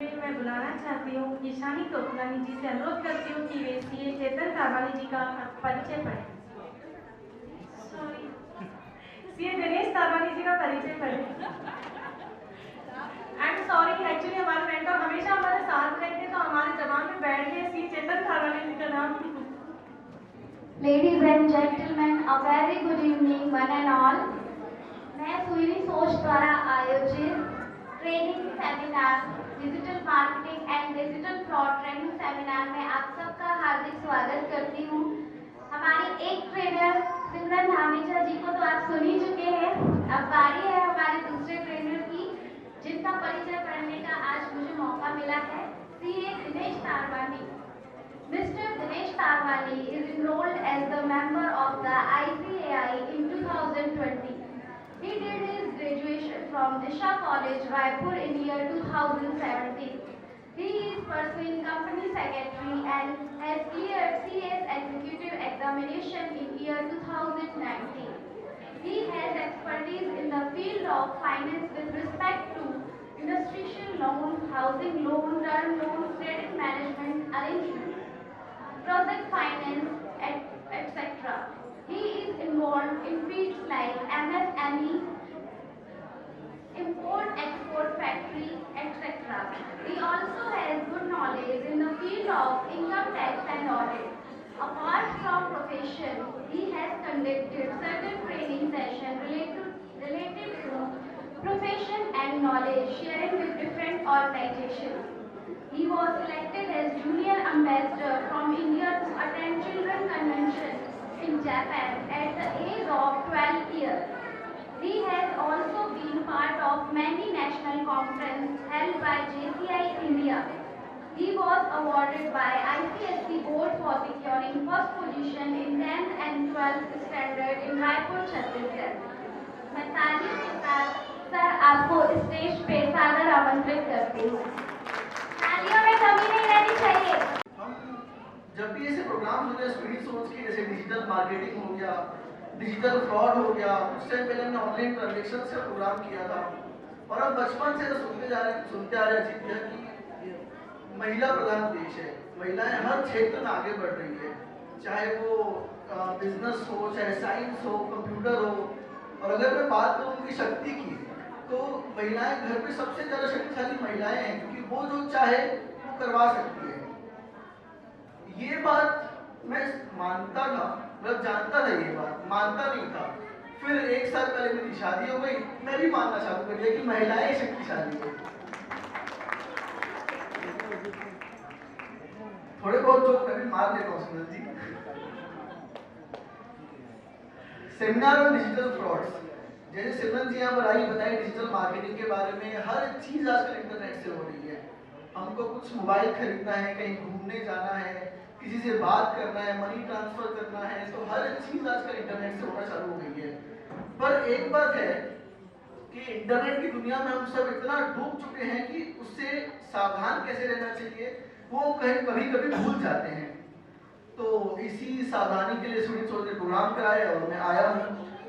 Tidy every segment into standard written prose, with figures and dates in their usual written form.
मैं बुलाना चाहती हूँ ईशानी टोकलानी जी से अनुरोध करती हूँ कि वे सीए चेतन तारवानी जी का परिचय पढ़ें। सीए दिनेश तारवानी जी का परिचय पढ़ें। आई एम सॉरी, एक्चुअली हमारे मेंटर हमेशा हमारे साथ रहते तो हमारे दिमाग में बैठ गए सीए चेतन तारवानी जी का नाम। Ladies and gentlemen, a very good evening one and all. मैं सुइरी सोच द्वारा आयोजित training seminar digital marketing and digital fraud training seminar में आप सबका हार्दिक स्वागत करती हूँ। हमारी एक ट्रेनर सिमरन धामीचा जी को तो आप सुन ही चुके हैं। अब बारी है हमारे दूसरे ट्रेनर की, जिनका परिचय पढ़ने का आज मुझे मौका मिला है। CA Dinesh Tarwani. Mr. Dinesh Tarwani is enrolled as the member of the ICAI in 2020. He did his graduation from Disha College, Raipur in year 2017. He is pursuing company secretary and has cleared CS executive examination in year 2019. He has expertise in the field of finance with respect to industrial loan, housing loan, term loan, credit management arrangement, project finance, etc. He is involved in fields like MSME, import-export factory, etc. He also has good knowledge in the field of income tax and audit. Apart from profession, he has conducted certain training sessions related to profession and knowledge sharing with different organizations. He was selected as Junior Ambassador from India to attend Children Convention in Japan at the age of 12 years. He has also been part of many national conferences held by JCI India. He was awarded by ICSE Board for securing first position in 10th and 12th standard in Raipur, Chhattisgarh. मैं तालियों के साथ sir आपको stage पे सादर आमंत्रित करती हूँ। तालियों में कमी नहीं रहनी चाहिए। हम जब भी ऐसे प्रोग्राम होते हैं स्पीड सोच के, जैसे डिजिटल मार्केटिंग हो गया, डिजिटल फ्रॉड हो गया, उस टाइम पहले हमने ऑनलाइन ट्रांजेक्शन से प्रोग्राम किया था। और अब बचपन से तो सुनते आ रहे अजीत भैया कि महिला प्रधान देश है, महिलाएं हर क्षेत्र में आगे बढ़ रही है, चाहे वो बिजनेस हो, चाहे साइंस हो, कंप्यूटर हो। और अगर मैं बात करूँ उनकी शक्ति की, तो महिलाएं घर पे सबसे ज़्यादा शक्तिशाली महिलाएं हैं, क्योंकि वो जो चाहे वो करवा सकती है। ये बात मैं मानता था, मतलब जानता था, ये बात मानता नहीं था। फिर एक साल पहले मेरी शादी हो गई, मैं भी मानना चालू कर दिया कि महिलाएं शक्तिशाली है। थोड़े बहुत जोक मैं भी मार लेता हूँ Sunil ji. Seminar on digital frauds, जैसे सिमरन जी यहाँ पर आई बताई डिजिटल मार्केटिंग के बारे में। हर चीज़ आजकल इंटरनेट से हो रही है। हमको कुछ मोबाइल खरीदना है, कहीं घूमने जाना है, किसी से बात करना है, मनी ट्रांसफर करना है, तो हर चीज़ आजकल इंटरनेट से होना चालू हो गई है। पर एक बात है कि इंटरनेट की दुनिया में हम सब इतना डूब चुके हैं कि उससे सावधान कैसे रहना चाहिए वो कभी कभी भूल जाते हैं। तो इसी सावधानी के लिए स्टूडेंट्स ने प्रोग्राम कराया और मैं आया हूँ।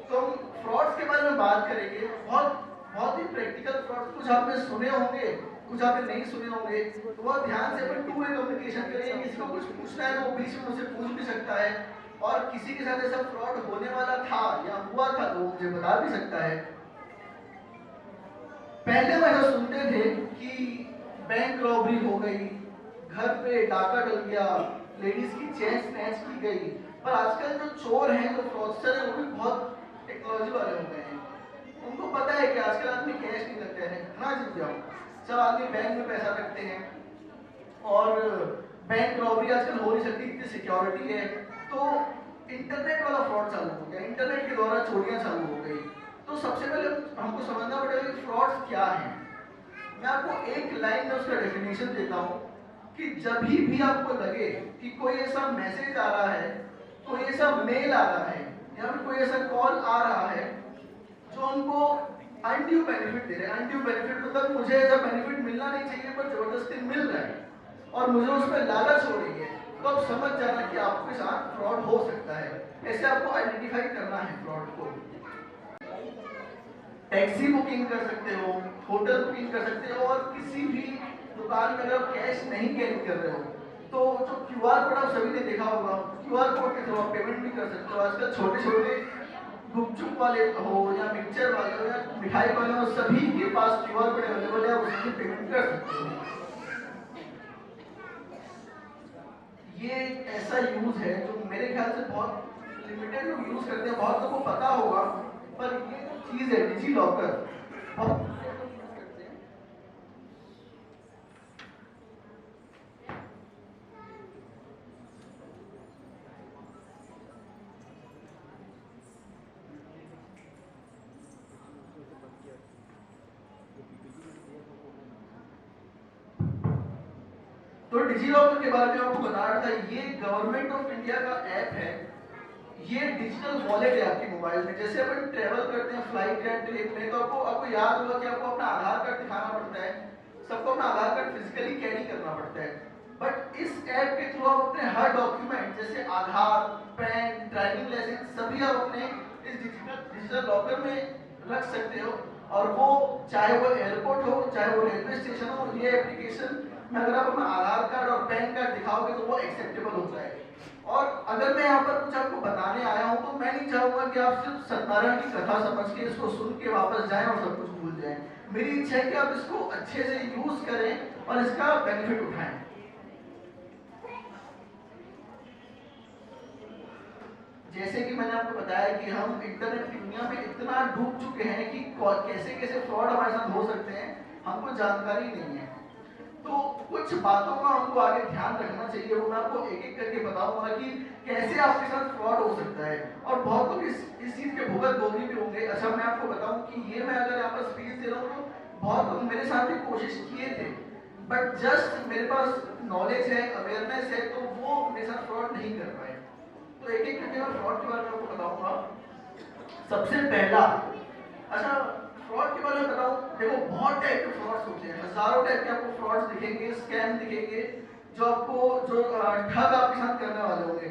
तो हम फ्रॉड्स के बारे में बात करेंगे, बहुत ही प्रैक्टिकल फ्रॉड्स। कुछ आपने सुने होंगे, कुछ आपने नहीं सुने होंगे, तो बहुत ध्यान से अपन टू वे कम्युनिकेशन करेंगे। किसी को कुछ पूछना है तो वो बीच में मुझसे पूछ भी सकता है, और किसी के साथ ऐसा फ्रॉड होने वाला था या हुआ था तो मुझे बता भी सकता है। पहले हम ऐसा सुनते थे कि बैंक रॉबरी हो गई, घर पे डाका डल गया, लेडीज की चेन स्नैच की गई। पर आजकल जो चोर हैं, जो फ्रॉडस्टर हैं, वो भी बहुत टेक्नोलॉजी वाले हो गए हैं। उनको पता है कि आजकल आदमी कैश नहीं रखते हैं, ना जीत जाओ, सब आदमी बैंक में पैसा रखते हैं। और बैंक रॉबरी आजकल हो नहीं सकती, इतनी सिक्योरिटी है। तो इंटरनेट वाला फ्रॉड चालू हो गया, इंटरनेट के द्वारा चोरियां चालू हो गई। तो सबसे पहले हमको समझना पड़ेगा कि फ्रॉड्स क्या है। मैं आपको एक लाइन में उसका डेफिनेशन देता हूँ कि जब भी आपको लगे कि कोई ऐसा मैसेज आ रहा है, कोई ऐसा मेल आ रहा है, या फिर कोई ऐसा कॉल आ रहा है जो उनको अनड्यू बेनिफिट दे रहे हैं। अनड्यू बेनिफिट मतलब मुझे ऐसा बेनिफिट मिलना नहीं चाहिए पर जबरदस्ती मिल रहा है और मुझे उस पर लालच हो रही है, तो आप समझ जाना कि आपके साथ फ्रॉड हो सकता है। ऐसे आपको आइडेंटिफाई करना है फ्रॉड को। टैक्सी बुकिंग कर सकते हो, होटल बुकिंग कर सकते हो, और किसी भी दुकान में अगर कैश नहीं कैरी कर रहे हो तो जो क्यूआर कोड आप सभी ने देखा होगा, क्यूआर कोड के थ्रू आप पेमेंट भी कर सकते हो। आजकल छोटे छोटे गुपचुप वाले हो या मिक्सचर वाले हो या मिठाई वाले हो, सभी के पास क्यूआर कोड अवेलेबल है, आप उससे पेमेंट कर सकते हो। ये एक ऐसा यूज है जो मेरे ख्याल से बहुत लिमिटेड लोग यूज करते हैं, बहुत लोगों को पता होगा, पर ये जो चीज है डिजी लॉकर बहुत तो डिजी लॉकर के बारे में आपको बता रहा था, ये गवर्नमेंट ऑफ इंडिया का ऐप है। ये डिजिटल वॉलेट है आपके मोबाइल में। जैसे अपन ट्रेवल करते हैं फ्लाइट या ट्रेन में, तो आपको याद होगा कि आपको अपना आधार कार्ड दिखाना पड़ता है, सबको अपना आधार कार्ड फिजिकली कैरी करना पड़ता है। बट इस ऐप के थ्रू आप अपने हर डॉक्यूमेंट जैसे आधार, पैन, ड्राइविंग लाइसेंस सभी आप अपने इस डिजिटल लॉकर में रख सकते हो। और वो चाहे वो एयरपोर्ट हो, चाहे वो रेलवे स्टेशन हो, ये एप्लीकेशन में अगर आप अपना आधार कार्ड और पैन कार्ड दिखाओगे तो वो एक्सेप्टेबल होता है। और अगर मैं यहाँ पर कुछ आपको बताने आया हूँ तो मैं नहीं चाहूंगा कि आप सिर्फ सत्यनारायण की कथा समझ के इसको सुन के वापस जाएं और सब कुछ भूल जाएं। मेरी इच्छा है कि आप इसको अच्छे से यूज करें और इसका बेनिफिट उठाएं। जैसे कि मैंने आपको बताया कि हम इंटरनेट की दुनिया में इतना डूब चुके हैं कि कैसे कैसे फ्रॉड हमारे साथ हो सकते हैं हमको जानकारी नहीं है। तो कुछ बातों का हमको आगे ध्यान रखना चाहिए, वो मैं आपको एक एक करके बताऊंगा कि कैसे आपके साथ फ्रॉड हो सकता है। और बहुत लोग इस चीज के भुगतभोगी भी होंगे। अच्छा, मैं आपको बताऊं कि ये मैं अगर यहाँ पर स्पीच दे रहा हूँ तो बहुत लोग मेरे साथ भी कोशिश किए थे, बट जस्ट मेरे पास नॉलेज है, अवेयरनेस है, तो वो मेरे साथ फ्रॉड नहीं कर पाए। तो एक एक करके मैं फ्रॉड के बारे में आपको बताऊंगा। सबसे पहला, अच्छा फ्रॉड के बारे में बताऊं, देखो बहुत टाइप के फ्रॉड्स होते हैं, हजारों टाइप के आपको फ्रॉड्स दिखेंगे, स्कैम दिखेंगे, जो ठग आपके साथ करने वाले होंगे।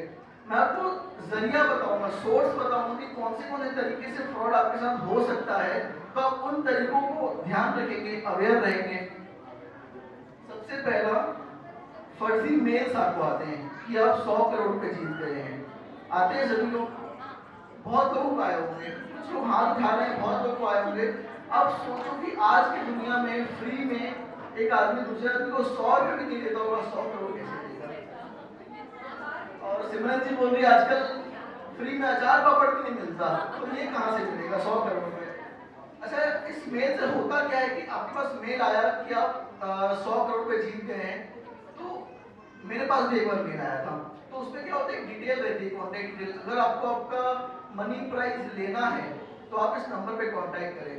मैं आपको जरिया बताऊंगा, सोर्स बताऊंगा कि कौन से तरीके से फ्रॉड आपके साथ हो सकता है, तो आप उन तरीकों को ध्यान रखेंगे, अवेयर रहेंगे। सबसे पहला, फर्जी मेल्स आपको आते हैं कि आप 100 करोड़ रुपए जीत गए हैं। आते हैं सभी लोग, बहुत लोगों को आए होंगे, कुछ लोग हाथ उठा रहे हैं, बहुत लोग को आए होंगे। अब सोचो कि आज की दुनिया में फ्री में एक आदमी दूसरे आदमी को 100 रुपए भी नहीं देता होगा, 100 करोड़ कैसे देगा? और सिमरन जी बोल रही है आजकल फ्री में अचार पापड़ भी नहीं मिलता, तो ये कहाँ से मिलेगा 100 करोड़ रुपए? अच्छा, इस मेल से होता क्या है कि आपके पास मेल आया कि आप 100 करोड़ रुपए जीत गए हैं। तो मेरे पास भी एक बार मेल आया था, तो उसमें क्या होता है, डिटेल रहती है, कॉन्टेक्ट डिटेल। अगर आपको आपका मनी प्राइज लेना है तो आप इस नंबर पे कांटेक्ट करें।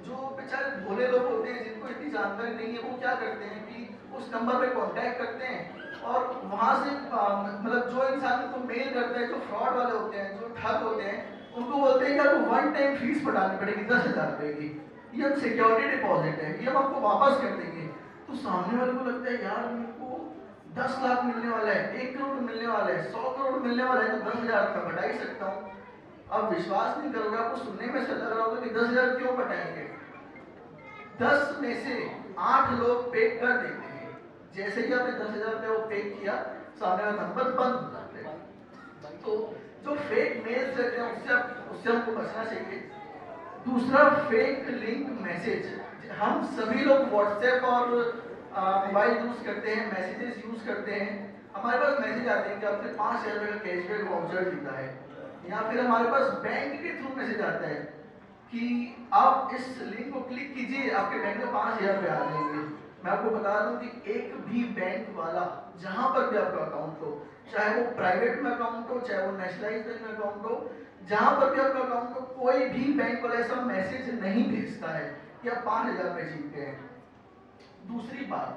जो बेचारे भोले लोग होते हैं जिनको इतनी जानकारी नहीं है, वो क्या करते हैं कि उस नंबर पे कांटेक्ट करते हैं और वहां से मतलब जो इंसान को मेल करते हैं, जो फ्रॉड वाले होते हैं, जो ठग होते हैं, उनको बोलते हैं कि आपको 1 टाइम फीस पटानी पड़ेगी 10,000 रुपए की, ये हम सिक्योरिटी डिपॉजिट है, ये हम आपको वापस कर देंगे। तो सामने वाले को लगता है यार मेरे को 10 लाख मिलने वाला है, 1 करोड़ मिलने वाला है, 100 करोड़ मिलने वाला है, तो 10,000 रुपये बटा ही सकता हूँ। अब विश्वास नहीं करोगे, आपको सुनने में से लग रहा होगा कि 10,000 क्यों बटाएंगे। 10 में से 8 लोग पे कर देते हैं। जैसे ही आपने 10,000 रुपये वो पे किया, सामने वाला नंबर बंद हो जाते हैं। तो जो फेक मेल्स रहते हैं उससे हमको बचना चाहिए। दूसरा, फेक लिंक मैसेज। हम सभी लोग व्हाट्सएप और मोबाइल यूज करते हैं, मैसेजेस यूज करते हैं। हमारे पास मैसेज आते हैं कि आपसे 5,000 रुपये का कैशबैक वाउचर जीता है, या फिर हमारे पास बैंक के थ्रू मैसेज आता है कि आप इस लिंक को क्लिक कीजिए, आपके बैंक में 5,000 रुपये आ जाएंगे। मैं आपको बता दूं कि एक भी बैंक वाला जहां पर भी आपका अकाउंट हो, चाहे वो प्राइवेट में अकाउंट हो, चाहे वो नेशनलाइज बैंक में अकाउंट हो, जहां पर भी आपका अकाउंट हो, कोई भी बैंक वाला ऐसा मैसेज नहीं भेजता है कि आप 5,000 रुपये जीत गए। दूसरी बात,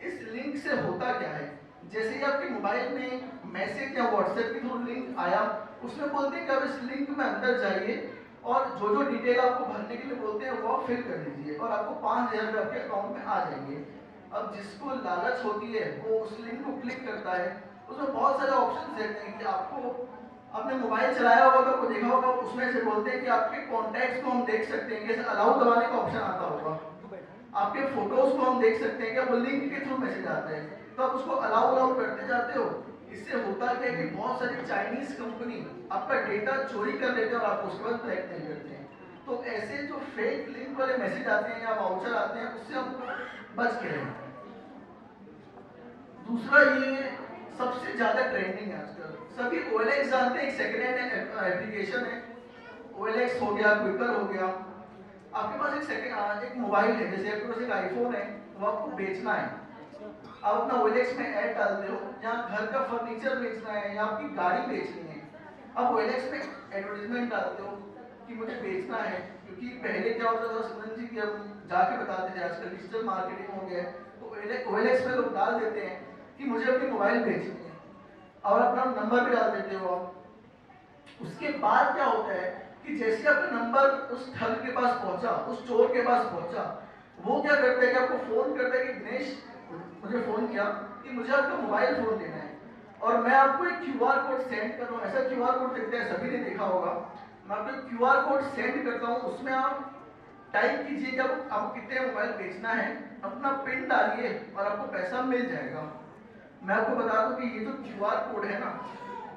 इस लिंक से होता क्या है, जैसे ही आपके मोबाइल में मैसेज या व्हाट्सएप के थ्रू लिंक आया, उसमें बोलते हैं कि आप इस लिंक में अंदर जाइए और जो डिटेल आपको भरने के लिए बोलते हैं वो आप फिल कर दीजिए और आपको 5,000 रुपये आपके अकाउंट में आ जाएंगे। अब जिसको लालच होती है वो उस लिंक को क्लिक करता है। उसमें बहुत सारे ऑप्शन रहते हैं कि आपको, आपने मोबाइल चलाया होगा तो आपको देखा होगा, उसमें से बोलते हैं कि आपके कॉन्टैक्ट्स को हम देख सकते हैं, जैसे अलाउ दबाने का ऑप्शन आता होगा। आपके फोटोज को हम देख सकते हैं कि वो लिंक के थ्रू मैसेज आता है, तो आप उसको अलाउ करते जाते हो। इससे होता क्या है कि बहुत सारी चाइनीज कंपनी आपका डेटा चोरी कर लेते हैं और आपको उसके बाद ब्लैकमेल करते हैं। तो ऐसे जो फेक लिंक वाले मैसेज आते हैं या वाउचर आते हैं, उससे हमको बच के रहें। दूसरा, ये सबसे ज्यादा ट्रेंडिंग है आजकल, सभी OLX जानते हैं, एक सेकेंड हैंड एप्लीकेशन है। OLX हो गया, क्विकर हो गया। आपके पास एक मोबाइल है, जैसे आपके पास एक आईफोन है, वो आपको बेचना है। आप अपना OLX में ऐड डालते हो, जहाँ घर का फर्नीचर बेचना है या आपकी गाड़ी बेचनी है, आप OLX में एडवर्टीजमेंट डालते हो कि मुझे बेचना है। क्योंकि पहले क्या होता था सुमन जी, कि हम जाके बताते थे, आजकल डिजिटल मार्केटिंग हो गया है, तो OLX में लोग डाल देते हैं कि मुझे अपनी मोबाइल बेचनी है, और अपना नंबर भी डाल देते हो आप। उसके बाद क्या होता है कि जैसे आपका नंबर उस ठग के पास पहुंचा, उस चोर के पास पहुंचा, वो क्या करता है कि आपको फोन करता है कि दिनेश मुझे फोन किया कि मुझे आपका मोबाइल फोन लेना है, और मैं आपको एक QR कोड सेंड कर रहा हूँ। ऐसा QR कोड देखते हैं, सभी ने देखा होगा। मैं आपको एक QR कोड सेंड करता हूँ, उसमें आप टाइप कीजिए कि आपको कितने मोबाइल बेचना है, अपना पिन डालिए और आपको पैसा मिल जाएगा। मैं आपको बता दूं कि ये जो QR कोड है ना,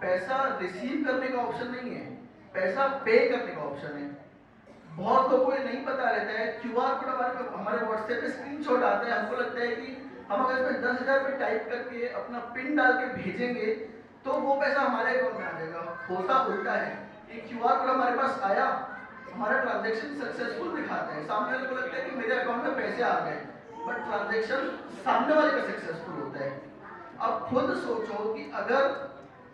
पैसा रिसीव करने का ऑप्शन नहीं है, पैसा पे करने का ऑप्शन है। बहुत लोगों को ये नहीं पता रहता है। QR कोड हमारे WhatsApp पे स्क्रीनशॉट आता है, हमको लगता है कि हम अगर इसमें 10,000 रुपये टाइप करके अपना पिन डाल के भेजेंगे तो वो पैसा हमारे अकाउंट में आ जाएगा। होता उल्टा है। एक QR कोड हमारे पास आया, हमारा ट्रांजैक्शन सक्सेसफुल दिखाता है, सामने वाले को लगता है कि मेरे अकाउंट में पैसे आ गए, बट ट्रांजैक्शन सामने वाले का सक्सेसफुल होता है। अब खुद सोचो कि अगर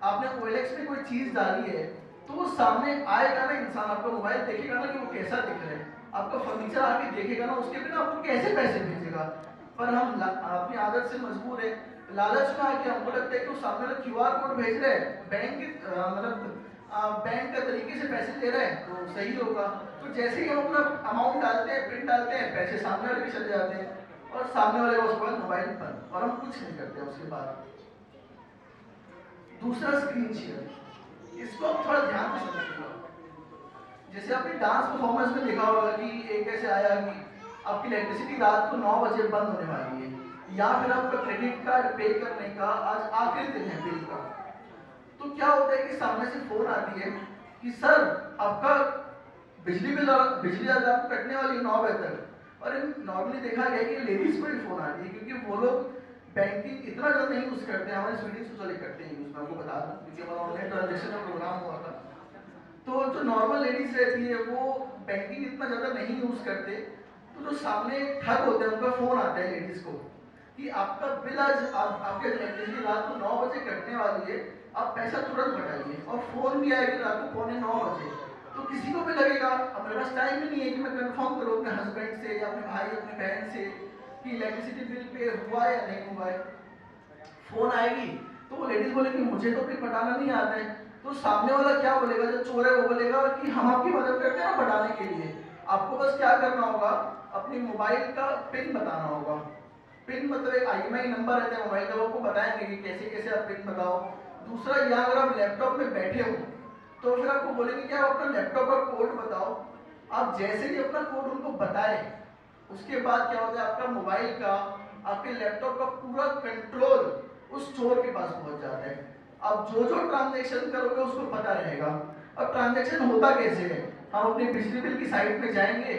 आपने OLX में कोई चीज डाली है, तो वो सामने आएगा ना, इंसान आपका मोबाइल देखेगा ना कि वो कैसा दिख रहा है, आपका फर्नीचर आके देखेगा ना, उसके बिना आपको कैसे पैसे भेजेगा। पर हम अपनी आदत से मजबूर है, लालच में आके हमको लगता है कि वो सामने वाला QR कोड भेज रहे हैं, बैंक का तरीके से पैसे दे रहे हैं तो सही होगा। तो जैसे ही हम अपना अमाउंट डालते हैं, पिन डालते हैं, पैसे सामने वाले भी चले जाते हैं, और सामने वाले का उसके बाद मोबाइल पर, और हम कुछ नहीं करते उसके बाद। दूसरा, स्क्रीन शेयर, इसको आप थोड़ा ध्यान से समझिएगा। जैसे आपने डांस परफॉर्मेंस में देखा होगा कि एक ऐसे आया कि आपकी इलेक्ट्रिसिटी रात को 9 बजे बंद होने वाली है, या फिर आपका क्रेडिट कार्ड पे करने का आज आखिरी दिन है बिल का। तो क्या होता है कि सामने से फोन आती है कि सर आपका बिजली आपको कटने वाली है 9 बजे तक। और नॉर्मली देखा गया कि लेडीज को ही फोन आती है, क्योंकि वो लोग बैंकिंग इतना ज़्यादा नहीं यूज़ करते हैं। हमारे स्वीडिश वाले करते हैं यूज़, मैं आपको बता दूँ, क्योंकि हमारा ऑनलाइन ट्रांजेक्शन का प्रोग्राम हुआ था। तो जो नॉर्मल लेडीज रहती है वो बैंकिंग इतना ज़्यादा नहीं यूज़ करते। तो जो सामने ठग होते हैं उनका फ़ोन आता है लेडीज़ को कि आपका बिल आज आपके इलेक्ट्रिसिटी रात को 9 बजे कटने वाली है, आप पैसा तुरंत कटाइए। और फ़ोन भी आएगी रात को 8:45 बजे। तो किसी को भी लगेगा, अब मेरे पास टाइम ही नहीं है कि मैं कंफर्म करूँ अपने हस्बैंड से या अपने भाई अपने बहन से कि इलेक्ट्रिसिटी बिल पे हुआ है या नहीं हुआ है। फोन आएगी तो वो लेडीज बोलेगी मुझे तो बिल पटाना नहीं आता है। तो सामने वाला क्या बोलेगा, जो चोर है वो बोलेगा कि हम आपकी मदद करते हैं पटाने के लिए, आपको बस क्या करना होगा, अपनी मोबाइल का पिन बताना होगा। पिन मतलब एक IMEI नंबर रहता है मोबाइल का, वो आपको बताएंगे कि कैसे कैसे आप पिन बताओ। दूसरा, या अगर आप लैपटॉप में बैठे हो तो फिर आपको बोलेंगे कि आप अपना लैपटॉप का कोड बताओ। आप जैसे ही अपना कोड उनको बताए, उसके बाद क्या होता है, आपका मोबाइल का, आपके लैपटॉप का पूरा कंट्रोल उस चोर के पास पहुंच जाता है। अब जो जो ट्रांजैक्शन करोगे उसको पता रहेगा। अब ट्रांजैक्शन होता कैसे है, हम अपने बिजली बिल की साइट में जाएंगे,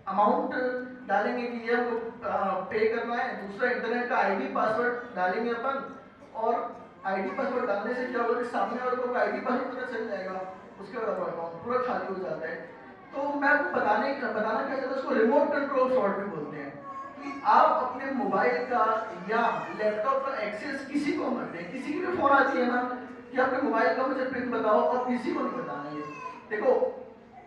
अमाउंट डालेंगे कि ये हमको पे करना है। दूसरा, इंटरनेट का ID पासवर्ड डालेंगे अपन, और ID पासवर्ड डालने से क्या होगा कि सामने वाले को ID पासवर्ड पता चल जाएगा, उसके बाद आपका अकाउंट पूरा खाली हो जाता है। तो मैं आपको बताना क्या चाहता हूँ, उसको रिमोट कंट्रोल फ्रॉड भी बोलते हैं, कि आप अपने मोबाइल का या लैपटॉप का एक्सेस किसी को मत दें। किसी की भी फोन आती है ना कि आपके मोबाइल का मुझे पिन बताओ, और किसी को नहीं बताना है। देखो,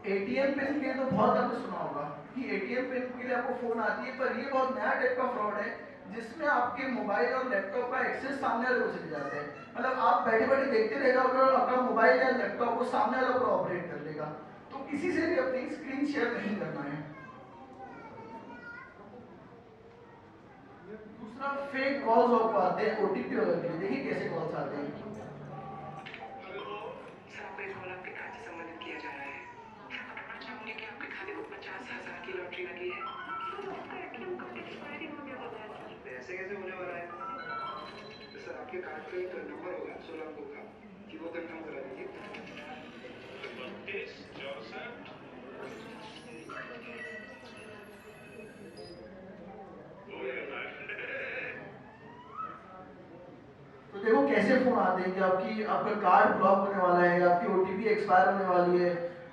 ATM पिन के तो बहुत आपने सुना होगा कि ATM पिन के लिए आपको फोन आती है, पर ये बहुत नया टाइप का फ्रॉड है जिसमें आपके मोबाइल और लैपटॉप का एक्सेस सामने वाले को चले जाता है। मतलब आप बैठे बैठे देखते रह जाओगे और आपका मोबाइल या लैपटॉप को सामने वाला पर ऑपरेट कर लेगा। तो किसी से भी अपनी स्क्रीन शेयर नहीं करना है। दूसरा, फेक कॉल्स आपको आते हैं OTP वगैरह के लिए। देखिए कैसे कॉल्स आते हैं। संबंधित किया जा रहा है। बताना चाहूंगी कि आपके खाते को 50,000 की लॉटरी लगी है। अब एक्सपायरी होने वाला है। ऐसे कैसे होने वाला है? सर आपके कार्ड पे एक नंबर होगा 16 अंकों का, कि वो कंफर्म करा दीजिए। 32 64 तो देखो कैसे फोन आते हैं कि आपका कार्ड ब्लॉक होने वाला है, आपकी ओटीपी एक्सपायर होने वाली है।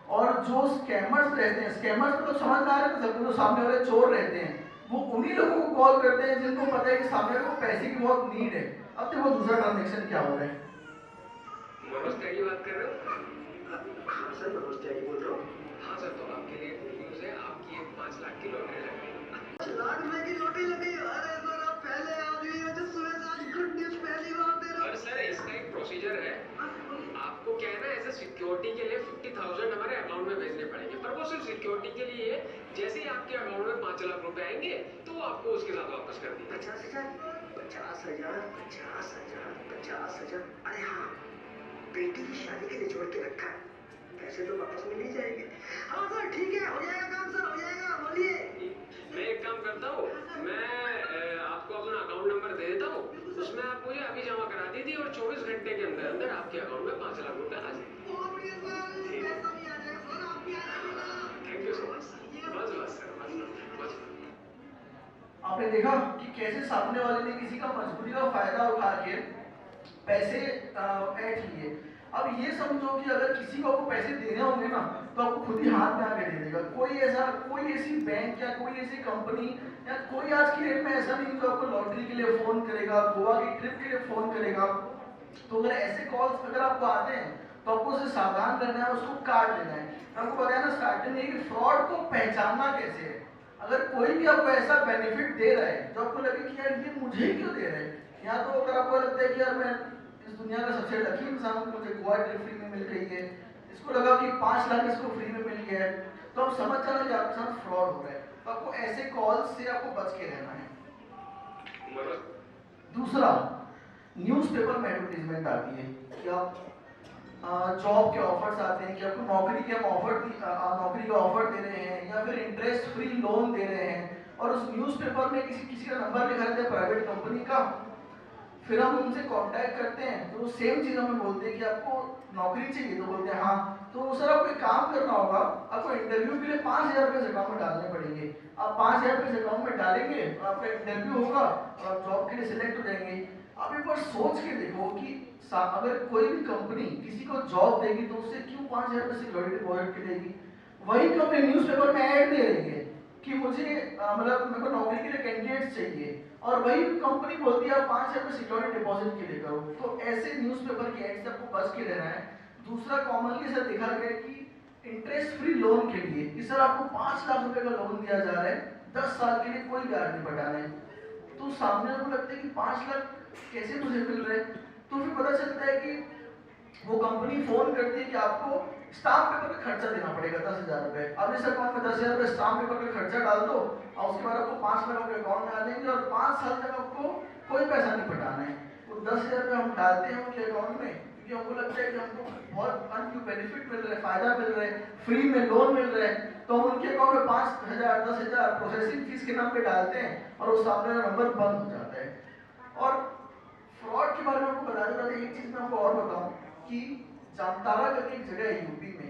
और जो स्कैमर्स रहते हैं, स्कैमर्स मतलब समझ में आ रहा है सबको, जो सामने वाले चोर रहते हैं वो उन्हीं लोगों को कॉल करते हैं जिनको पता है कि सामने वाले को पैसे की बहुत नीड है। अब देखो दूसरा ट्रांजेक्शन क्या हो रहा है। मनोज त्यागी बात कर रहे हो? हाँ सर, मनोज त्यागी बोल रहा हूँ। हाँ सर, तो आपके लिए गुड न्यूज़ है, आपकी एक 5 लाख की लॉटरी लग गई। 5 लाख रुपए की लॉटरी लगी? अरे सर आप पहले आदमी हो जो सुबह से आज गुड न्यूज़ पहली बार दे रहे हो। और सर इसका एक प्रोसीजर है, आपको क्या है ना, ऐसे सिक्योरिटी के लिए 50,000 हमारे अकाउंट में भेजने पड़ेंगे, पर वो सिर्फ सिक्योरिटी के लिए है। जैसे ही आपके अकाउंट में 5 लाख रुपए आएंगे तो वो आपको उसके साथ वापस कर देंगे। 50,000 50,000 50,000 50,000। अरे हाँ, बेटी की शादी के लिए जोड़ के रखा है, पैसे तो वापस मिल ही जाएंगे। हाँ सर ठीक है, हो जाएगा काम सर, हो जाएगा, बोलिए। मैं एक काम करता हूँ, मैं आपको अपना अकाउंट नंबर दे देता हूँ, उसमें आप मुझे अभी जमा करा दीजिए और 24 घंटे के अंदर अंदर आपके अकाउंट में 5 लाख रुपए आ जाएंगे। Thank you so much sir. बस बस सर, बस। आपने देखा कि कैसे सामने वाले ने किसी का मजबूरी का फायदा उठा के पैसे ऐड लिए। अब ये समझो कि अगर किसी को आपको पैसे देने होंगे ना तो आपको खुद ही हाथ में आके दे देगा। कोई ऐसी बैंक या कोई ऐसी कंपनी या कोई आज की डेट में ऐसा नहीं जो आपको लॉटरी के लिए फोन करेगा, गोवा की ट्रिप के लिए फोन करेगा। तो अगर ऐसे कॉल्स अगर आपको आते हैं तो आपको उसे सावधान रहना है, उसको काट देना है। आपको बताया ना स्टार्टिंग में कि फ्रॉड को पहचानना कैसे है। अगर कोई भी आपको ऐसा बेनिफिट दे रहा है जो आपको लगे कि यार ये मुझे क्यों दे रहा है, या तो अगर आपको लगता है कि यार मैं इस दुनिया का सबसे लकी इंसान हूं, मुझे गोवा ट्रिप फ्री में मिल गई है, इसको लगा कि 5 लाख इसको फ्री में मिल गया है, तो आप समझ जाना कि आपके साथ फ्रॉड हो रहा है। तो आपको ऐसे कॉल से आपको बच के रहना है। दूसरा, न्यूज़पेपर में एडवर्टीजमेंट आती है कि आप जॉब के ऑफर्स आते हैं कि आपको नौकरी का ऑफर दे रहे हैं या फिर इंटरेस्ट फ्री लोन दे रहे हैं, और उस न्यूज़पेपर में किसी का नंबर लिखा रहता है प्राइवेट कंपनी का। फिर हम उनसे कांटेक्ट करते हैं तो वो सेम चीज़ हमें बोलते हैं कि आपको नौकरी चाहिए, तो बोलते हैं हाँ। तो सर आपको एक काम करना होगा, आपको इंटरव्यू के लिए 5,000 रुपये अकाउंट में डालने पड़ेंगे। आप 5,000 रुपये अकाउंट में डालेंगे और आपका इंटरव्यू होगा और आप जॉब के लिए सिलेक्ट हो जाएंगे। आप एक बार सोच के देखो कि अगर कोई भी कंपनी किसी को जॉब देगी तो उससे क्यों 5,000 रुपये सिक्योरिटी डिपॉजिट के लेगी। वही कंपनी न्यूज़पेपर में ऐड दे रही है कि मुझे मतलब मेरे को नौकरी के लिए कैंडिडेट्स चाहिए, और वही कंपनी बोलती है आप 5,000 रुपये सिक्योरिटी डिपॉजिट के लिए करो। तो ऐसे न्यूज़पेपर की एड से आपको बच के रहना है। दूसरा, कॉमनली सर देखा गया कि इंटरेस्ट फ्री लोन के लिए कि सर आपको 5 लाख रुपए का लोन दिया जा रहा है, 10 साल के लिए कोई ब्याज नहीं बढ़ाना है। तो सामने को लगता है कि 5 लाख कैसे मुझे मिल रहे हैं, तो फिर पता चलता है कि वो कंपनी फोन करती है कि आपको स्टाम्प पेपर का खर्चा देना पड़ेगा 10,000 रुपये। अब इस अकाउंट में 10,000 रुपये स्टाम्प पेपर का खर्चा डाल दो और उसके बाद आपको 5 लाख रुपये अकाउंट में आ जाएंगे और 5 साल तक आपको कोई पैसा नहीं पटाना है। वो 10,000 रुपये हम डालते हैं उनके अकाउंट में क्योंकि हमको लगता है कि हमको बहुत अनड्यू बेनिफिट मिल रहा है, फायदा मिल रहा है, फ्री में लोन मिल रहा है। तो हम उनके अकाउंट में 5,000 10,000 प्रोसेसिंग फीस के नाम पे डालते हैं और वो सामने वाला नंबर बंद हो जाता है। और फ्रॉड के बारे में आपको बता देता हूँ, एक चीज मैं आपको और बताऊं कि जामताड़ा करके एक जगह है यूपी में।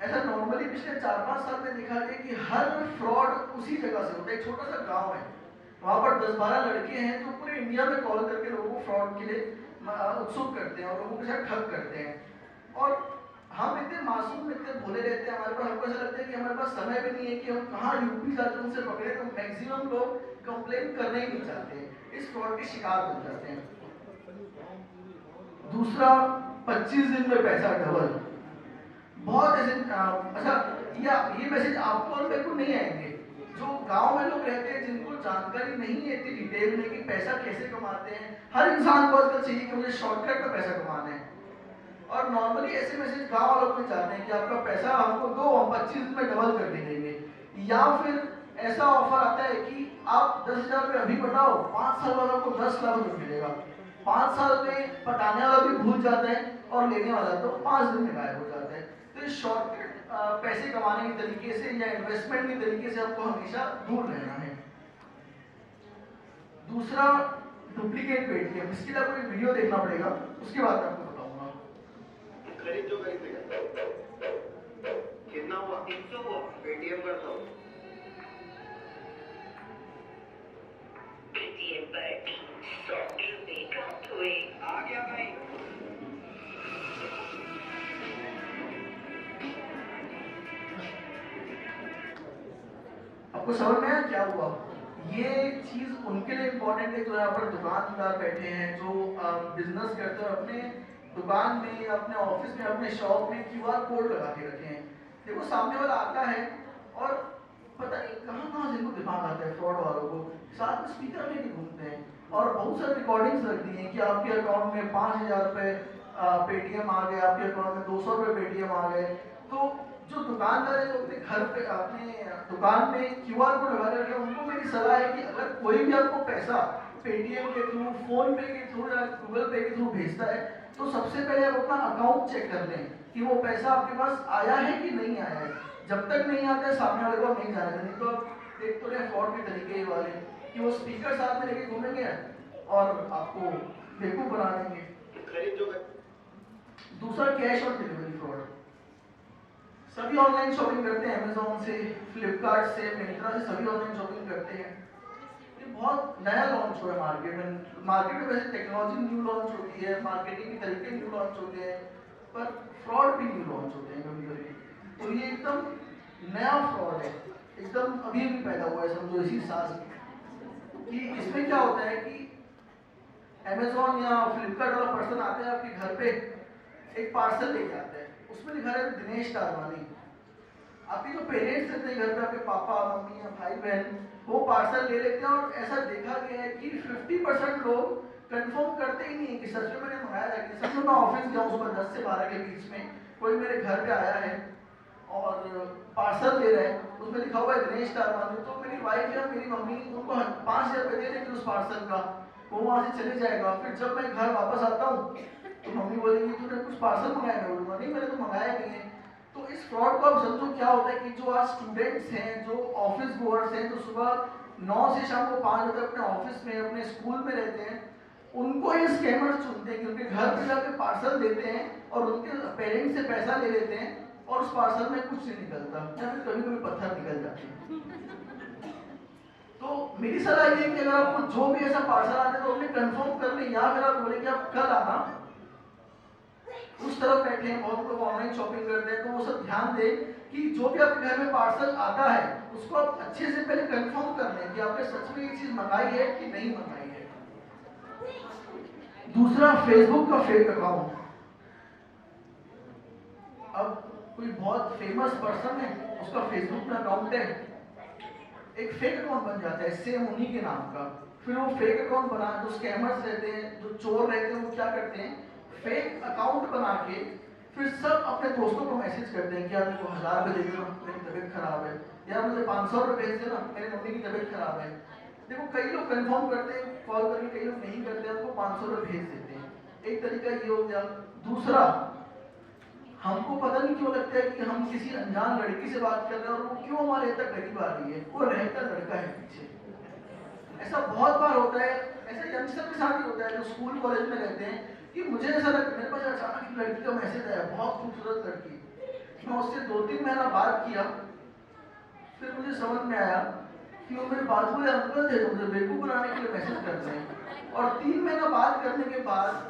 ऐसा नॉर्मली पिछले 4-5 साल में देखा गया कि हर फ्रॉड उसी जगह से होता है। एक छोटा सा गांव है, वहां पर 10-12 लड़के हैं जो पूरे इंडिया में कॉल करके लोगों को फ्रॉड के लिए उत्सुक करते हैं और लोगों के साथ ठग करते हैं। और हम इतने मासूम, इतने भोले रहते हैं, हमारे पास हमको ऐसा लगता है कि हमारे पास समय भी नहीं है कि हम कहाँ यूपी जाकर उनसे पकड़े। तो मैक्सिमम लोग कंप्लेन करने ही नहीं चाहते, इस फ्रॉड के शिकार बन जाते हैं। दूसरा, 25 दिन में पैसा डबल। बहुत ऐसे अच्छा, ये मैसेज आपको और मेरे को नहीं आएंगे जो गांव में लोग रहते हैं, जिनको जानकारी नहीं है इतनी डिटेल में कि पैसा कैसे कमाते हैं। हर इंसान को आजकल चाहिए कि मुझे शॉर्टकट में पैसा कमाना है, और नॉर्मली ऐसे मैसेज गांव वालों को चाहते हैं कि आपका पैसा हमको दो, हम 25 दिन में डबल कर देंगे। या फिर ऐसा ऑफर आता है कि आप 10,000 रुपये अभी बताओ, 5 साल वालों को 10 लाख रुपये मिलेगा। 5 साल में पटाने वाला भी भूल जाता है और लेने वाला तो 5 दिन में गायब हो जाता है। तो इस शॉर्टकट पैसे कमाने के तरीके से या इन्वेस्टमेंट के तरीके से आपको हमेशा दूर रहना है। दूसरा डुप्लीकेट पेटीएम, इसके लिए आपको एक वीडियो देखना पड़ेगा, उसके बाद मैं आपको बताऊंगा। खरीद जो खरीदेगा कितना हुआ? 300 हुआ, पेटीएम करता हूँ। पेटीएम पर 300 रुपए प्राप्त हुए। आ गया भाई। आपको समझ में आया क्या हुआ? ये चीज उनके लिए इम्पोर्टेंट है जो यहाँ पर दुकानदार बैठे हैं, जो बिजनेस करते हैं, अपने दुकान में, अपने ऑफिस में, अपने शॉप में क्यूआर कोड लगा के रखे हैं। देखो सामने वाला आता है और पता नहीं कहाँ कहाँ से इनको दिमाग आता है फ्रॉड वालों को, साथ में स्पीकर लेके घूमते हैं और बहुत सारी रिकॉर्डिंग्स रख दी हैं कि आपके अकाउंट में 5,000 रुपये पेटीएम आ गए, आपके अकाउंट में 200 रुपये पेटीएम आ गए। तो जो दुकानदार है जो अपने घर पे, अपने दुकान में क्यूआर कोड लगा रखे हैं, उनको मेरी सलाह है कि अगर कोई भी आपको पैसा पेटीएम के थ्रू, फोन पे के थ्रू या गूगल पे के थ्रू भेजता है, तो सबसे पहले आप अपना अकाउंट चेक कर लें कि वो पैसा आपके पास आया है कि नहीं आया है। जब तक नहीं आता है सामने वाले को नहीं जाने देंगे। तो आप देख तो रहे फ्रॉड के तरीके वाले कि वो स्पीकर साथ में लेके घूमेंगे और आपको बेवकूफ बना देंगे। खरीद जो दूसरा कैश और डिलीवरी फ्रॉड। सभी ऑनलाइन शॉपिंग करते हैं, अमेजोन से, फ्लिपकार्ट से, मिंत्रा से, सभी ऑनलाइन शॉपिंग करते हैं। ये बहुत नया लॉन्च हुआ है मार्केट में। मार्केट में वैसे टेक्नोलॉजी न्यू लॉन्च होती है, मार्केटिंग के तरीके न्यू लॉन्च होते हैं, पर फ्रॉड भी न्यू लॉन्च होते हैं कभी कभी। तो ये एकदम नया फ्रॉड है, एकदम अभी अभी पैदा हुआ है, समझो इसी साल कि इसमें क्या होता है कि अमेजोन या फ्लिपकार्ट वाला पर्सन आता है आपके घर पे, एक पार्सल लेके आता है, उसमें लिखा है दिनेश टारवानी। आपके जो पेरेंट्स रहते हैं घर पे, आपके पापा मम्मी या भाई बहन, वो पार्सल ले लेते हैं और ऐसा देखा गया है कि 50% लोग कंफर्म करते ही नहीं है कि सच में मैंने मंगाया है कि सच में। मैं ऑफिस गया सुबह 10 से 12 के बीच में, कोई मेरे घर पे आया है और पार्सल ले रहा है, उसमें लिखा हुआ है दिनेश टारवानी। तो मेरी वाइफ या मेरी मम्मी उनको 5,000 रुपये दे देंगे उस पार्सल का, वो वहाँ से चले जाएगा। फिर जब मैं घर वापस आता हूँ तो मम्मी बोलेंगी तूने कुछ पार्सल मंगाया? मैं बोलूँगा नहीं, मैंने तो मंगाया नहीं है। तो इस फ्रॉड को आप समझो क्या होता है कि जो आज स्टूडेंट्स हैं, जो ऑफिस गोअर्स हैं, जो सुबह 9 से शाम को 5 बजे अपने ऑफिस में, अपने स्कूल में रहते हैं, उनको ये स्कैमर्स चुनते हैं कि उनके घर पे जाके पार्सल देते हैं और उनके पेरेंट्स से पैसा ले लेते हैं और उस पार्सल में कुछ नहीं निकलता या फिर कभी कभी पत्थर निकल जाते हैं। तो मेरी सलाह ये है कि अगर आपको जो भी ऐसा पार्सल आता है तो उन्हें कंफर्म कर लें, या फिर आप बोले कि आप कल आना। उस तरफ बैठे हैं, बहुत लोग ऑनलाइन शॉपिंग करते हैं, तो वो सब ध्यान दें कि जो भी आपके घर में पार्सल आता है उसको आप अच्छे से पहले कंफर्म कर लें कि आपने सच में ये चीज मंगाई है कि नहीं मंगाई है। दूसरा, फेसबुक का फेक अकाउंट। अब कोई बहुत फेमस पर्सन है, उसका फेसबुक में अकाउंट है, एक फेक अकाउंट बन जाता है सेम उन्हीं के नाम का। फिर वो फेक अकाउंट बना, जो स्कैमर्स रहते हैं, जो चोर रहते हैं, वो क्या करते हैं, फेक अकाउंट बना के फिर सब अपने दोस्तों को मैसेज करते हैं कि यार मेरे को 1,000 रुपये दे दो, मेरी तबीयत खराब है, या मुझे 500 रुपये भेज देना, मेरी मम्मी की तबीयत खराब है। देखो कई लोग कंफर्म करते हैं कॉल करके, कई लोग नहीं करते हैं, उनको 500 रुपये भेज देते हैं। एक तरीका ये हो गया। दूसरा, हमको पता नहीं क्यों लगता है कि हम किसी अनजान लड़की से बात कर रहे हैं और वो क्यों हमारे तक करीब आ रही है, वो रहता लड़का है पीछे। ऐसा बहुत बार होता है, ऐसा यंगस्टर के साथ ही होता है जो स्कूल कॉलेज में रहते हैं कि मुझे ऐसा लगता है, मेरे पास अचानक एक लड़की का मैसेज आया, बहुत खूबसूरत लड़की। मैं उससे 2-3 महीना बात किया, फिर मुझे समझ में आया कि वो मेरे बाजू में अंकल थे, तो मुझे बेवकूफ बनाने के लिए मैसेज करते हैं। और 3 महीना बात करने के बाद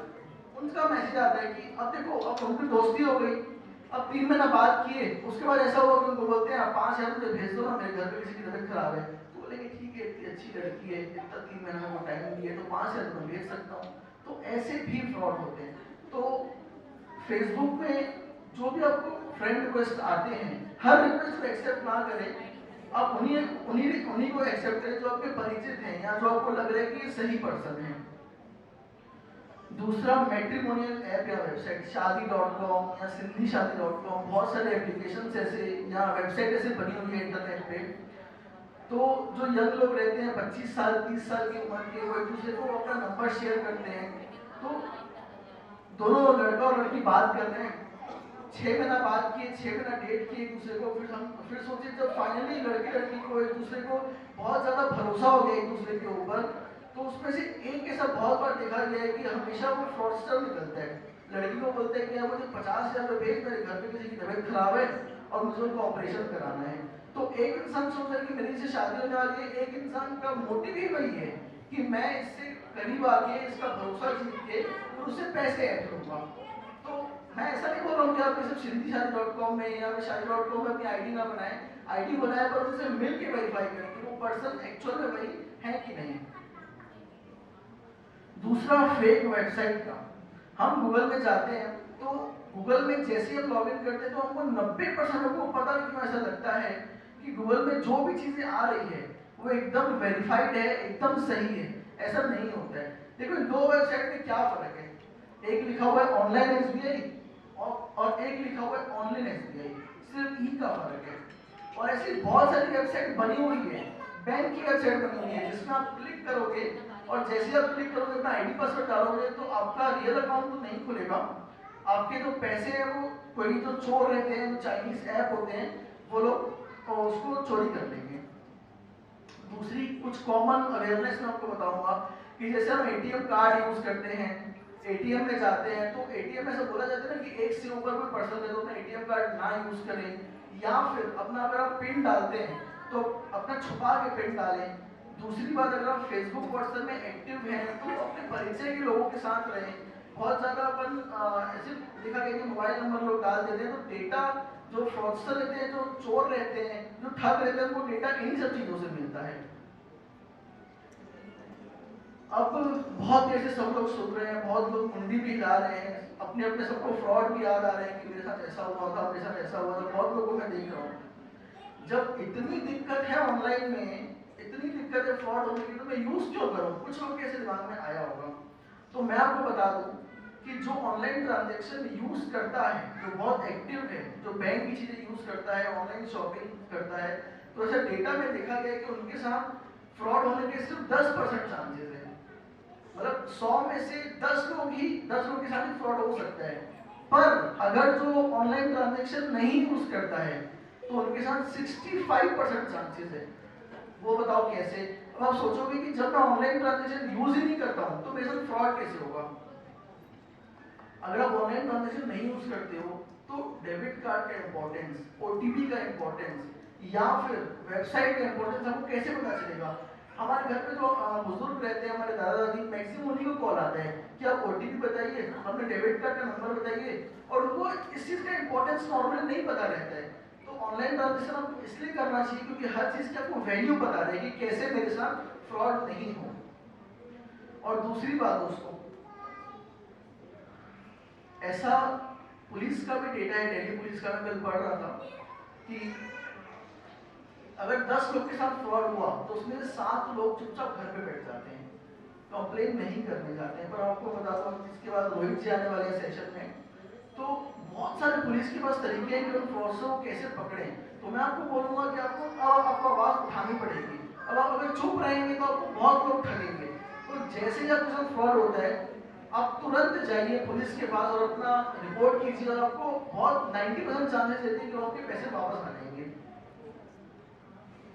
उनका मैसेज आता है कि अब देखो, अब उनकी दोस्ती हो गई, अब 3 महीना बात किए, उसके बाद ऐसा हुआ कि उनको बोलते हैं 5,000 रुपये भेज दो ना, मेरे घर पे किसी की तबीयत खराब है। तो बोलेंगे ठीक है, इतनी अच्छी लड़की है, इतना 3 महीना को टाइम दिए तो 5,000 रुपये भेज सकता हूँ। तो ऐसे भी फ्रॉड होते हैं। तो फेसबुक में जो भी आपको फ्रेंड रिक्वेस्ट आते हैं, हर रिक्वेस्ट को एक्सेप्ट ना करें, आप उन्हीं को एक्सेप्ट करें जो आपके परिचित हैं या जो आपको लग रहा है कि ये सही पर्सन है। दूसरा, मैट्रिमोनियल ऐप या वेबसाइट, शादी.com या सिंधीशादी.com, बहुत सारे एप्लीकेशन ऐसे या वेबसाइट ऐसे बनी हुई है इंटरनेट पे। तो जो यंग लोग रहते हैं 25 साल 30 साल की उम्र के, वो एक दूसरे को अपना नंबर शेयर करते हैं। तो दोनों लड़का और लड़की बात कर रहे हैं, 6 महीना बात किए, 6 महीना डेट किए एक दूसरे को। फिर सोचे जब फाइनली लड़की को एक दूसरे को बहुत ज़्यादा भरोसा हो गया एक दूसरे के ऊपर, तो उसमें से एक ऐसा बहुत बार देखा गया है कि हमेशा वो फ्रॉडस्टर निकलता है। लड़की को बोलते हैं कि यार मुझे 50,000 रुपये भेज, मेरे घर पे किसी की तबीयत खराब है और मुझे उनको ऑपरेशन कराना है। तो एक इंसान सोच रहा है कि मेरी से शादी होने वाली है, एक इंसान का मोटिव ही वही है कि मैं इससे करीब आके इसका भरोसा जीत के और उससे पैसे ऐड करूँगा। तो मैं ऐसा नहीं बोल रहा हूँ कि आप सिर्फ shridiShaadi.com में या शादी.com में अपनी आईडी ना बनाएं, आईडी बनाए पर उनसे मिल के वेरीफाई करें कि वो पर्सन एक्चुअल में वही है कि नहीं। दूसरा, फेक वेबसाइट का। हम गूगल में जाते हैं तो गूगल में जैसे हम लॉग इन करते हैं तो हमको 90% लोगों को पता नहीं क्यों ऐसा लगता है कि गूगल में जो भी चीजें आ रही है वो एकदम वेरीफाइड है, एकदम सही है। ऐसा नहीं होता है। देखो इन दो वेबसाइट में क्या फर्क है, एक लिखा हुआ है ऑनलाइन एसबीआई और एक लिखा हुआ है ऑनलाइन एसबीआई, सिर्फ ई का फर्क है। और ऐसी बहुत सारी वेबसाइट बनी हुई है, बैंक की वेबसाइट बनी हुई है जिसमें आप क्लिक करोगे और जैसे आप क्लिक करोगे अपना आईडी पासवर्ड डालोगे तो आपका रियल अकाउंट तो नहीं खुलेगा, आपके जो पैसे हैं वो कोई जो चोर रहते हैं, जो चाइनीज ऐप होते हैं, वो लोग उसको चोरी कर लेंगे। दूसरी कुछ कॉमन अवेयरनेस मैं आपको बताऊंगा कि जैसे हम एटीएम कार्ड यूज करते हैं, एटीएम में जाते हैं तो एटीएम में ऐसा बोला जाता है ना कि एक से ऊपर कोई पर्सन है तो अपना एटीएम कार्ड ना यूज करें, या फिर अपना अगर आप पिन डालते हैं तो अपना छुपा के पिन डालें। दूसरी बात, अगर आप फेसबुक व्हाट्सएप में एक्टिव हैं तो अपने परिचय के लोगों के साथ रहें। बहुत ज़्यादा अपन ऐसे देखा गया कि मोबाइल नंबर लोग डाल देते हैं तो डेटा जो फ्रॉडस्टर रहते हैं, जो चोर रहते हैं, जो ठग रहते हैं, वो डेटा इन्हीं सब चीज़ों से मिलता है। अब बहुत देर से सब लोग सुन रहे हैं, बहुत लोग मुंडी भी हिला रहे हैं, अपने अपने सबको फ्रॉड भी याद आ रहे हैं कि मेरे साथ ऐसा हुआ था, मेरे साथ ऐसा हुआ था। बहुत लोगों को मैं देख रहा हूँ, जब इतनी दिक्कत है ऑनलाइन में, इतनी दिक्कत है फ्रॉड होने की, तो मैं यूज क्यों करूँ? कुछ लोग के ऐसे दिमाग में आया होगा। तो मैं आपको बता दूं कि जो ऑनलाइन ट्रांजैक्शन यूज करता है, जो बहुत एक्टिव है, जो बैंक की चीजें यूज करता है, ऑनलाइन शॉपिंग करता है, तो ऐसा डेटा में देखा गया कि उनके साथ फ्रॉड होने के सिर्फ 10% चांसेस है। मतलब 100 में से 10 लोग के साथ फ्रॉड हो सकता है। पर अगर जो ऑनलाइन ट्रांजैक्शन नहीं यूज करता है तो उनके साथ 65% चांसेस है। वो बताओ कैसे? अब आप सोचोगे कि जब मैं ऑनलाइन ट्रांजैक्शन यूज ही नहीं करता हूं तो मेरे साथ फ्रॉड कैसे होगा? अगर आप ऑनलाइन ट्रांजैक्शन नहीं यूज करते हो तो डेबिट कार्ड का इंपॉर्टेंस, ओटीपी का इंपॉर्टेंस या फिर वेबसाइट का इंपॉर्टेंस आपको कैसे पता चलेगा? हमारे घर पे जो बुजुर्ग रहते हैं, हमारे दादा दादी, मैक्सिमम उन्हीं को कॉल आता है कि आप ओटीपी बताइए, अपने डेबिट कार्ड का नंबर बताइए, और उनको इस चीज का इंपॉर्टेंस नॉर्मली नहीं पता रहता है। तो ऑनलाइन ट्रांजैक्शन आपको इसलिए करना चाहिए क्योंकि हर चीज की आपको वैल्यू पता रहेगी, कैसे मेरे साथ फ्रॉड नहीं हो। और दूसरी बात दोस्तों, ऐसा पुलिस का भी डेटा है, दिल्ली पुलिस का, मैं कल पढ़ रहा था कि अगर 10 लोग के साथ फ्रॉड हुआ तो उसमें से 7 लोग चुपचाप घर पे बैठ जाते हैं, कंप्लेन नहीं करने जाते हैं। पर आपको बताता हूँ, इसके बाद रोहित जी आने वाले हैं सेशन में, तो बहुत सारे पुलिस के पास तरीके हैं कि उन फ्रॉडस्टरों को कैसे पकड़ें। तो मैं आपको बोलूँगा कि आपको आवाज़ उठानी पड़ेगी। अब आप अगर चुप रहेंगे तो आपको बहुत लोग ठगेंगे। तो जैसे ही आपके साथ फ्रॉड होता है आप तुरंत जाइए पुलिस के पास और अपना रिपोर्ट कीजिए, और आपको बहुत 90% चांसेस रहते हैं कि आपके पैसे वापस आ जाएंगे।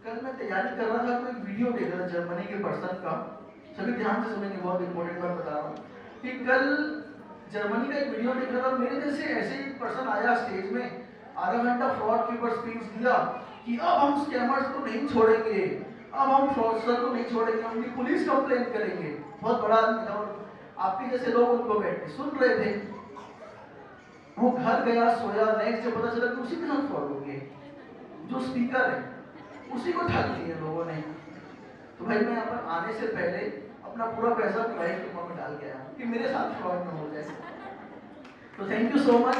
कल मैं तैयारी कर रहा था तो एक वीडियो देख रहा था जर्मनी के पर्सन का, सभी ध्यान से सुनेंगे, बहुत इंपॉर्टेंट बात बता रहा हूँ कि कल जर्मनी का एक वीडियो देख रहा था। मेरे जैसे ऐसे ही पर्सन आया स्टेज में, आधा घंटा फ्रॉड के ऊपर स्पीच दिया कि अब हम स्कैमर्स को नहीं छोड़ेंगे, अब हम फ्रॉडस्टर को नहीं छोड़ेंगे, उनकी पुलिस कंप्लेन करेंगे। बहुत बड़ा आदमी था और आपके जैसे लोग उनको बैठे सुन रहे थे। वो घर गया, सोया, नेक्स्ट डे पता चला कि उसी के साथ फ्रॉड हो गया। जो स्पीकर है उसी को ठग दिए लोगों ने। तो भाई मैं यहाँ पर आने से पहले अपना पूरा पैसा मोबाइल के अकाउंट में डाल के आया कि मेरे साथ फ्रॉड न हो जाए। तो थैंक यू सो मच।